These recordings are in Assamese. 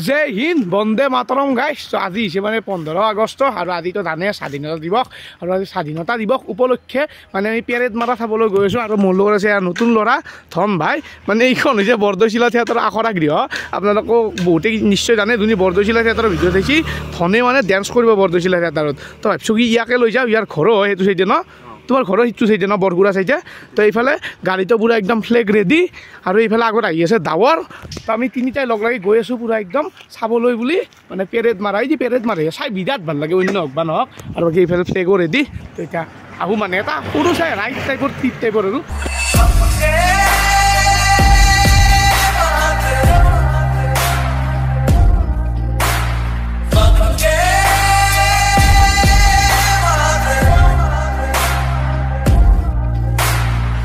জয় হিন্দ বন্দে মাতৰম গাইছ। তো আজি হৈছে মানে 15 আগষ্ট আৰু আজিতো জানে স্বাধীনতা দিৱস আৰু আজি স্বাধীনতা দিৱস উপলক্ষে মানে আমি পেৰেড মাৰা চাবলৈ গৈ আছোঁ আৰু মোৰ লগত আছে নতুন ল'ৰা ধন ভাই। মানে এইখন হৈছে বৰদৈচিলা থিয়েটাৰৰ আখৰা গৃহ। আপোনালোকক বহুতে নিশ্চয় জানে, যোনে বৰদৈচিলা থিয়েটাৰৰ ভিডিঅ' দেখি ধনে মানে ডেন্স কৰিব বৰদৈচিলা থিয়েটাৰত। তো ভাবিছোঁ কি ইয়াকে লৈ যাওঁ, ইয়াৰ ঘৰো হয় সেইটো চাইডে ন, তোমাৰ ঘৰৰ সিটো চাইডে ন বৰগুৰা চাইডে। তো এইফালে গাড়ীটো পূৰা একদম ফ্লেগ ৰেডি আৰু এইফালে আগত আহি আছে ডাৱৰ। তো আমি তিনিটাই লগ লাগি গৈ আছোঁ পূৰা একদম চাবলৈ বুলি, মানে পেৰেড মাৰা। এই যে পেৰেড মাৰে চাই বিৰাট ভাল লাগে, অন্য হওক বা নহওক। আৰু বাকী এইফালে ফ্লেগো ৰেডি। তো এতিয়া আহোঁ মানে এটা সৰু চাই ৰাইড টাইপৰ ট্ৰিপ টাইপৰ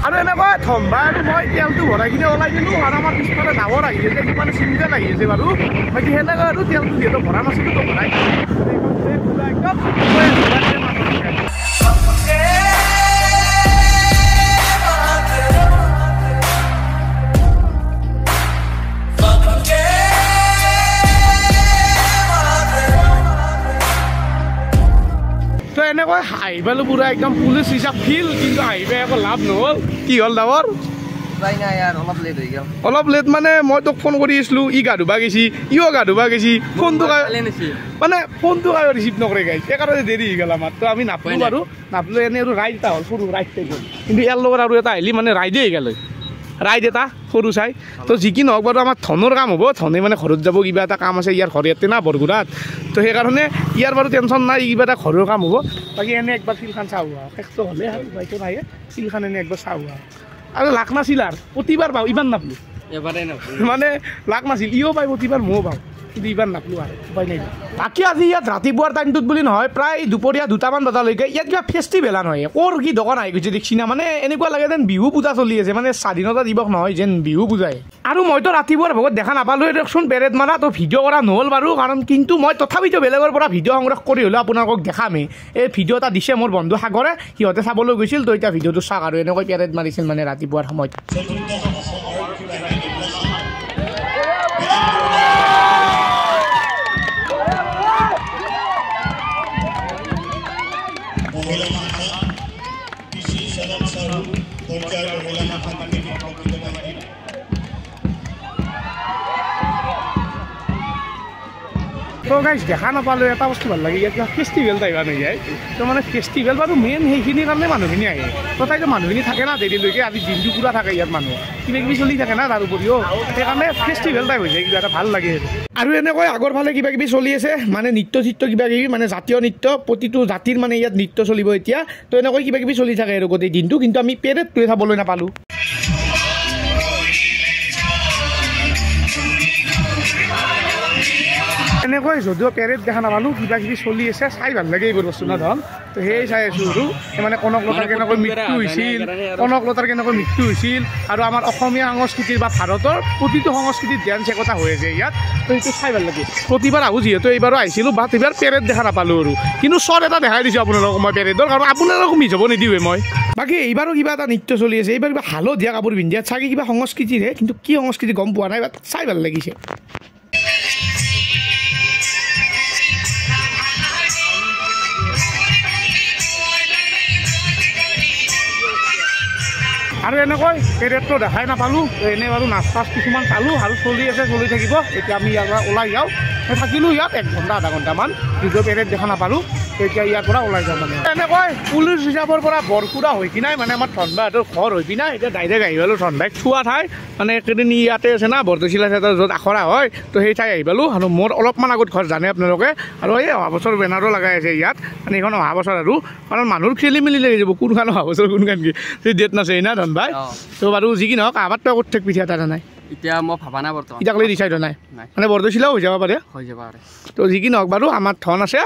আৰু এনেকৈ থম্বা আৰু মই তেলটো ভৰাই কিনে ওলাই দিলোঁ আৰু আমাৰ পিছফালে ডাৱৰ আহি আছে, মানে চিংগল আহি আছে বাৰু। বাকী সেনেকৈ আৰু তেলটো যিহেতু ভৰা নাছিলোঁ তো ভৰাই একদম এনেকৈ হাঁহি পালোঁ পূৰা একদম পুলিচ হিচাপ ফিল, কিন্তু হাঁহি পাই একো লাভ নহ'ল। কি হ'ল ডাৱৰ? অলপ লেট মানে মই তোক ফোন কৰি আছিলোঁ, ই গা ধুবা গৈছি, ইও গা ধুবা গৈছি, ফোনটো মানে ফোনটো কায়ো ৰিচিভ নকৰে গাইছে, সেইকাৰণে দেৰি হৈ গ'ল আমাৰ। তো আমি নাপালোঁ বাৰু, নাপালোঁ এনেই আৰু ৰাইড এটা হ'ল সৰু ৰাইড টাইপৰ। কিন্তু ইয়াৰ লগত আৰু এটা আহিলি মানে ৰাইডে হৈ গ'ল, ৰাইড এটা সৰু চাই। তো যি কি নহওক বাৰু আমাৰ ধনৰ কাম হ'ব, ধনে মানে ঘৰত যাব, কিবা এটা কাম আছে ইয়াৰ ঘৰ ইয়াতে না বৰগুৰাত। তো সেইকাৰণে ইয়াৰ বাৰু টেনশ্যন নাই, কিবা এটা ঘৰৰ কাম হ'ব। বাকী এনেই একবাৰ ফিল্ডখন চাওঁ আৰু শেষটো হ'লে আৰু বাইকত আহে ফিল্ডখন এনেই একবাৰ চাওঁ আৰু লাখ নাছিল আৰু প্ৰতিবাৰ পাওঁ, ইমান নাপালোঁ মানে লাখ নাছিল। ইও পাই প্ৰতিবাৰ ময়ো পাওঁ, কিন্তু ইবাৰ নাপালোঁ আৰু উপায় নাই। বাকী আজি ইয়াত ৰাতিপুৱাৰ টাইমটোত বুলি নহয়, প্ৰায় দুপৰীয়া 2টামান বজালৈকে ইয়াত কিবা ফেষ্টিভেল নহয়, ক'ৰ কি দোকান আহি গৈছে দেখছি না। মানে এনেকুৱা লাগে যেন বিহু পূজা চলি আছে, মানে স্বাধীনতা দিৱস নহয় যেন বিহু পূজাই। আৰু মইতো ৰাতিপুৱাৰ ভাগত দেখা নাপালোঁ দিয়কচোন পেৰেড মাৰা, তো ভিডিঅ' কৰা নহ'ল বাৰু কাৰণ, কিন্তু মই তথাপিতো বেলেগৰ পৰা ভিডিঅ' সংগ্ৰহ কৰি হ'লেও আপোনালোকক দেখামেই। এই ভিডিঅ' এটা দিছে মোৰ বন্ধু সাগৰে, সিহঁতে চাবলৈ গৈছিল। তো এতিয়া ভিডিঅ'টো চাওক আৰু এনেকৈ পেৰেড মাৰিছিল মানে ৰাতিপুৱাৰ সময়ত। তো গাইজ দেখা নাপালোঁ, এটা বস্তু ভাল লাগে ইয়াত ফেষ্টিভেল টাইপ হৈ যায়। তো মানে ফেষ্টিভেল বাৰু মেইন সেইখিনিৰ কাৰণে মানুহখিনি আহে। তথাপিতো মানুহখিনি থাকে না দেৰিলৈকে, আজি দিনটো পূৰা থাকে ইয়াত মানুহ, কিবা কিবি চলি থাকে না তাৰ উপৰিও, সেইকাৰণে ফেষ্টিভেল টাইপ হৈ যায়, কিবা এটা ভাল লাগে। আৰু এনেকৈ আগৰ ফালে কিবা কিবি চলি আছে, মানে নৃত্য চিত্ৰ কিবা কিবি, মানে জাতীয় নৃত্য, প্ৰতিটো জাতিৰ মানে ইয়াত নৃত্য চলিব এতিয়া। তো এনেকৈ কিবা কিবি চলি থাকে আৰু গোটেই দিনটো, কিন্তু আমি পেৰেডটোৱে চাবলৈ নাপালোঁ। এনেকৈ যদিও পেৰেড দেখা নাপালোঁ, কিবা কিবি চলি আছে, চাই ভাল লাগে এইবোৰ বস্তু না ধন। তো সেয়ে চাই আছোঁ আৰু মানে কনকলতাৰ কেনেকৈ মৃত্যু হৈছিল, কনকলতাৰ কেনেকৈ মৃত্যু হৈছিল, আৰু আমাৰ অসমীয়া সংস্কৃতিৰ বা ভাৰতৰ প্ৰতিটো সংস্কৃতিৰ ডেন্স একতা হৈ আছে ইয়াত। তো সেইটো চাই ভাল লাগে। প্ৰতিবাৰ আহোঁ যিহেতু এইবাৰো আহিছিলোঁ, বাট এইবাৰ পেৰেড দেখা নাপালোঁ আৰু, কিন্তু শ্বৰ্ট এটা দেখাই দিছোঁ আপোনালোকক মই পেৰেডৰ, কাৰণ আপোনালোকক মিছ হ'ব নিদিওঁৱে মই। বাকী এইবাৰো কিবা এটা নৃত্য চলি আছে, এইবাৰ কিবা হালধীয়া কাপোৰ পিন্ধি চাগে কিবা সংস্কৃতিৰহে, কিন্তু কি সংস্কৃতি গম পোৱা নাই, বাট চাই ভাল লাগিছে। আৰু এনেকৈ পেৰেডটো দেখাই নাপালোঁ, এনেই বাৰু নাচ চাচ কিছুমান চালোঁ আৰু চলি আছে, চলি থাকিব। এতিয়া আমি ইয়াৰ পৰা ওলাই যাওঁ, থাকিলোঁ ইয়াত 1 ঘণ্টা আধা ঘণ্টামান, যদিও পেৰেড দেখা নাপালোঁ। এতিয়া ইয়াৰ পৰা ওলাই যাওঁ মানে এনেকৈ পুলিচ হিচাপৰ পৰা বৰকুৰা হৈ কিনাই মানে আমাৰ ধনবাহঁতৰ ঘৰ হৈ পিনাই এতিয়া ডাইৰেক্ট আহি পালোঁ ধনবাইক চোৱা ঠাই, মানে একেদিন ইয়াতে আছে না বৰদৈচিলা থিয়েটাৰ য'ত আখৰা হয়। তো সেই ঠাই আহি পালোঁ আৰু মোৰ অলপমান আগত ঘৰ জানে আপোনালোকে। আৰু এই অহা বছৰ বেনাৰো লগাই আছে ইয়াত, মানে এইখন অহা বছৰ আৰু, কাৰণ মানুহৰ খেলি মেলি লাগি যাব কোনখন অহা বছৰ কোনখন কি, সেই ডেট নাছে না ধনবাই। তো বাৰু যি কি নহওক আমাৰ তই ক'ত থাক পিঠা এটা নাই এতিয়া, মই ভাবা নাই বৰ্তমান, এতিয়ালৈ ডিচাইড নাই, মানে বৰদৈচিলাও হৈ যাব পাৰে, হৈ যাব পাৰে। তো যি কি নহওক বাৰু আমাৰ ধন আছে,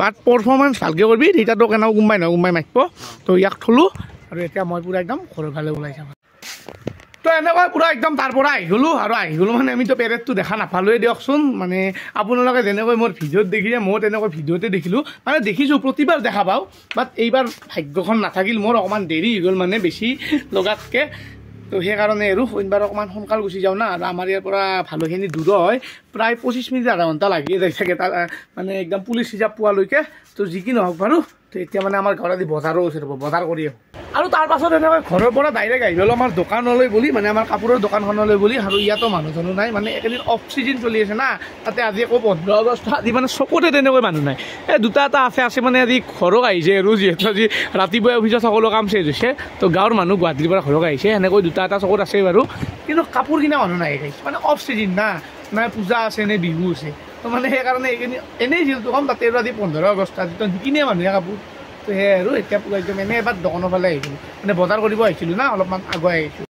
বাট পাৰফৰ্মেঞ্চ ভালকৈ কৰিবি, তেতিয়াতো কেনেও কোনোবাই নহয় কোনোবাই মাতিব। তো ইয়াক থলোঁ আৰু এতিয়া মই পূৰা একদম ঘৰৰ ফালে ওলাই যাম। তো এনেকৈ পূৰা একদম তাৰ পৰা আহি গ'লোঁ, আৰু আহি গ'লোঁ মানে আমিতো পেৰেডটো দেখা নাপালোঁৱে দিয়কচোন। মানে আপোনালোকে যেনেকৈ মোৰ ভিডিঅ'ত দেখিছে, মই তেনেকৈ ভিডিঅ'তে দেখিলোঁ, মানে দেখিছোঁ প্ৰতিবাৰ দেখা পাওঁ, বাট এইবাৰ ভাগ্যখন নাথাকিল মোৰ, অকণমান দেৰি হৈ গ'ল মানে বেছি লগাতকৈ। তো তো সেইকাৰণে আৰু এইবাৰ অকণমান সোনকাল গুচি যাওঁ না আৰু আমাৰ ইয়াৰ পৰা ভালোখিনি দূৰ হয় প্ৰায় 25 মিনিট আধা ঘণ্টা লাগিয়ে যায় চাগে তাৰ মানে একদম পুলিচ হিচাপ পোৱালৈকে তো যি কি নহওক বাৰু তো এতিয়া মানে আমাৰ ঘৰত বজাৰো আছে ৰ'ব বজাৰ কৰি আহোঁ আৰু তাৰ পাছত এনেকৈ ঘৰৰ পৰা ডাইৰেক্ট আহি গ'লো আমাৰ দোকানলৈ বুলি মানে আমাৰ কাপোৰৰ দোকানখনলৈ বুলি আৰু ইয়াতো মানুহ চানুহ নাই মানে একেদিন অফ চিজন চলি আছে না তাতে আজি আকৌ 15 আগষ্ট আজি মানে চকুতে তেনেকৈ মানুহ নাই এই দুটা এটা আছে মানে আজি ঘৰক আহিছে আৰু যিহেতু আজি ৰাতিপুৱাই অফিচত সকলো কাম চেজ হৈছে তো গাঁৱৰ মানুহ গুৱাহাটীৰ পৰা ঘৰক আহিছে সেনেকৈ দুটা এটা চকুত আছে বাৰু কিন্তু কাপোৰ কিনা মানুহ নাই মানে অফ চিজন না নাই পূজা আছে নে বিহু আছে তো মানে সেইকাৰণে এইখিনি এনেই যিহেতু কম তাতে আৰু আজি 15 আগষ্ট আজি তো নিকিনে মানুহে কাপোৰ তো সেয়াই আৰু এতিয়া একদম এনেই এবাৰ দোকানৰ ফালে আহিছিলোঁ মানে বজাৰ কৰিব আহিছিলোঁ না অলপমান আগুৱাই আহিছোঁ